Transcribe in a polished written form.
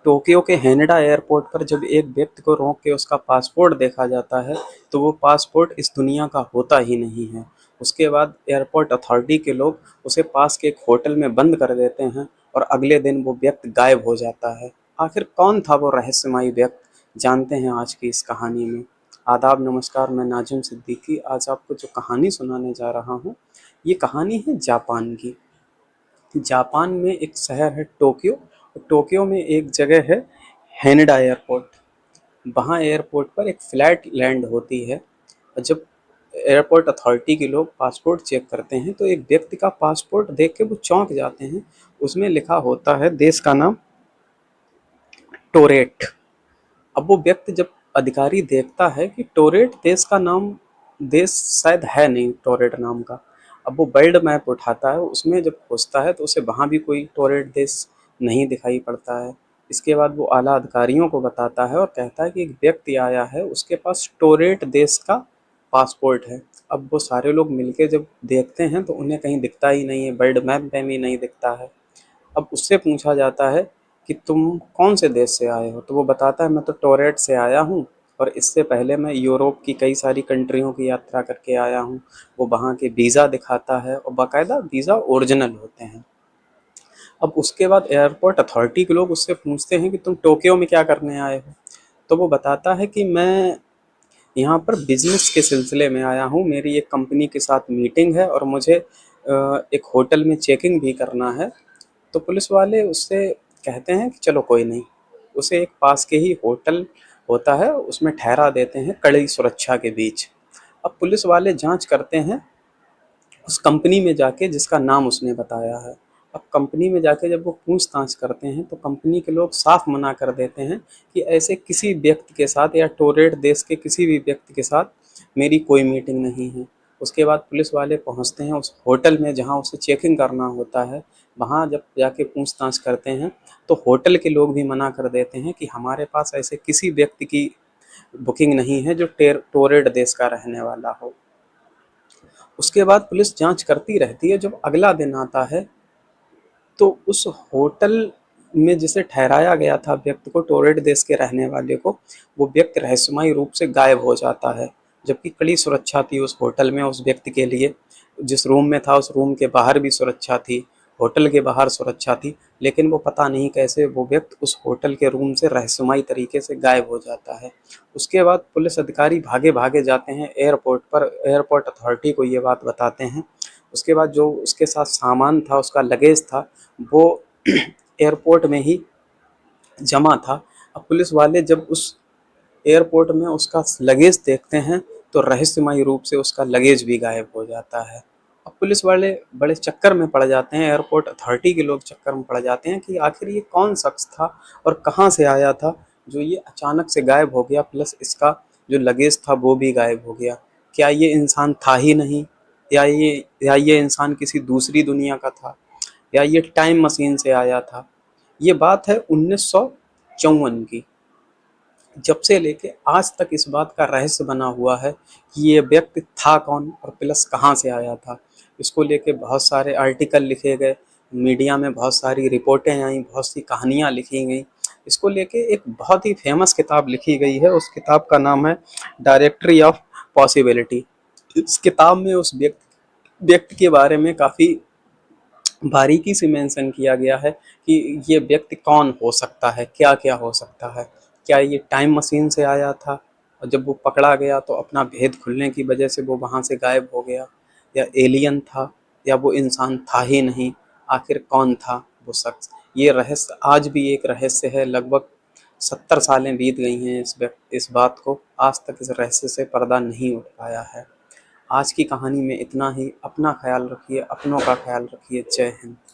Tokyo के हैनेडा airport पर जब एक व्यक्ति को रोक के उसका पासपोर्ट देखा जाता है, तो वो पासपोर्ट इस दुनिया का होता ही नहीं है। उसके बाद एयरपोर्ट अथॉरिटी के लोग उसे पास के एक होटल में बंद कर देते हैं और अगले दिन वो व्यक्ति गायब हो जाता है। आखिर कौन था वो रहस्यमयी व्यक्ति, जानते हैं आज की इस कहानी में। आदाब, नमस्कार, मैं नाजिम सिद्दीकी आज आपको जो कहानी सुनाने जा रहा हूँ, ये कहानी है जापान की। जापान में एक शहर है टोक्यो। टोक्यो में एक जगह है हैनेडा एयरपोर्ट। वहाँ एयरपोर्ट पर एक फ्लाइट लैंड होती है और जब एयरपोर्ट अथॉरिटी के लोग पासपोर्ट चेक करते हैं तो एक व्यक्ति का पासपोर्ट देख के वो चौंक जाते हैं। उसमें लिखा होता है देश का नाम टोरेट। अब वो व्यक्ति जब अधिकारी देखता है कि टोरेट देश का नाम, देश शायद है नहीं टोरेट नाम का। अब वो वर्ल्ड मैप उठाता है, उसमें जब खोजता है तो उसे वहाँ भी कोई टोरेट देश नहीं दिखाई पड़ता है। इसके बाद वो आला अधिकारियों को बताता है और कहता है कि एक व्यक्ति आया है, उसके पास टोरेट देश का पासपोर्ट है। अब वो सारे लोग मिलके जब देखते हैं तो उन्हें कहीं दिखता ही नहीं है, वर्ल्ड मैप में भी नहीं दिखता है। अब उससे पूछा जाता है कि तुम कौन से देश से आए हो, तो वो बताता है मैं तो टोरेट से आया हूँ और इससे पहले मैं यूरोप की कई सारी कंट्रियों की यात्रा करके आया हूँ। वो वहाँ के वीज़ा दिखाता है और बाकायदा वीज़ा ओरिजिनल होते हैं। अब उसके बाद एयरपोर्ट अथॉरिटी के लोग उससे पूछते हैं कि तुम टोक्यो में क्या करने आए हो, तो वो बताता है कि मैं यहाँ पर बिजनेस के सिलसिले में आया हूँ, मेरी एक कंपनी के साथ मीटिंग है और मुझे एक होटल में चेकिंग भी करना है। तो पुलिस वाले उससे कहते हैं कि चलो कोई नहीं, उसे एक पास के ही होटल होता है उसमें ठहरा देते हैं कड़ी सुरक्षा के बीच। अब पुलिस वाले जांच करते हैं उस कंपनी में जाके जिसका नाम उसने बताया है। अब कंपनी में जाके जब वो पूछताछ करते हैं तो कंपनी के लोग साफ मना कर देते हैं कि ऐसे किसी व्यक्ति के साथ या टोरेट देश के किसी भी व्यक्ति के साथ मेरी कोई मीटिंग नहीं है। उसके बाद पुलिस वाले पहुंचते हैं उस होटल में जहां उसे चेकिंग करना होता है। वहां जब जाके पूछताछ करते हैं तो होटल के लोग भी मना कर देते हैं कि हमारे पास ऐसे किसी व्यक्ति की बुकिंग नहीं है जो टोरेट देश का रहने वाला हो। उसके बाद पुलिस जांच करती रहती है। जब अगला दिन आता है तो उस होटल में जिसे ठहराया गया था व्यक्ति को, टोरेट देश के रहने वाले को, वो व्यक्ति रहस्यमयी रूप से गायब हो जाता है। जबकि कड़ी सुरक्षा थी उस होटल में उस व्यक्ति के लिए। जिस रूम में था उस रूम के बाहर भी सुरक्षा थी, होटल के बाहर सुरक्षा थी, लेकिन वो पता नहीं कैसे वो व्यक्ति उस होटल के रूम से रहस्यमयी तरीके से गायब हो जाता है। उसके बाद पुलिस अधिकारी भागे भागे जाते हैं एयरपोर्ट पर, एयरपोर्ट अथॉरिटी को ये बात बताते हैं। उसके बाद जो उसके साथ सामान था, उसका लगेज था, वो एयरपोर्ट में ही जमा था। अब पुलिस वाले जब उस एयरपोर्ट में उसका लगेज देखते हैं तो रहस्यमयी रूप से उसका लगेज भी गायब हो जाता है। अब पुलिस वाले बड़े चक्कर में पड़ जाते हैं, एयरपोर्ट अथॉरिटी के लोग चक्कर में पड़ जाते हैं कि आखिर ये कौन शख्स था और कहाँ से आया था जो ये अचानक से गायब हो गया, प्लस इसका जो लगेज था वो भी गायब हो गया। क्या ये इंसान था ही नहीं, या ये इंसान किसी दूसरी दुनिया का था, या ये टाइम मशीन से आया था। ये बात है 1954 की। जब से लेके आज तक इस बात का रहस्य बना हुआ है कि ये व्यक्ति था कौन और प्लस कहाँ से आया था। इसको लेके बहुत सारे आर्टिकल लिखे गए, मीडिया में बहुत सारी रिपोर्टें आई, बहुत सी कहानियाँ लिखी गई। इसको लेके एक बहुत ही फेमस किताब लिखी गई है, उस किताब का नाम है डायरेक्टरी ऑफ पॉसिबिलिटी। इस किताब में उस व्यक्ति के बारे में काफ़ी बारीकी से मेंशन किया गया है कि ये व्यक्ति कौन हो सकता है, क्या क्या हो सकता है। क्या ये टाइम मशीन से आया था और जब वो पकड़ा गया तो अपना भेद खुलने की वजह से वो वहाँ से गायब हो गया, या एलियन था, या वो इंसान था ही नहीं, आखिर कौन था वो शख्स। ये रहस्य आज भी एक रहस्य है। लगभग 70 सालें बीत गई हैं इस बात को, आज तक इस रहस्य से पर्दा नहीं उठ पाया है। आज की कहानी में इतना ही। अपना ख्याल रखिए, अपनों का ख्याल रखिए। जय हिंद।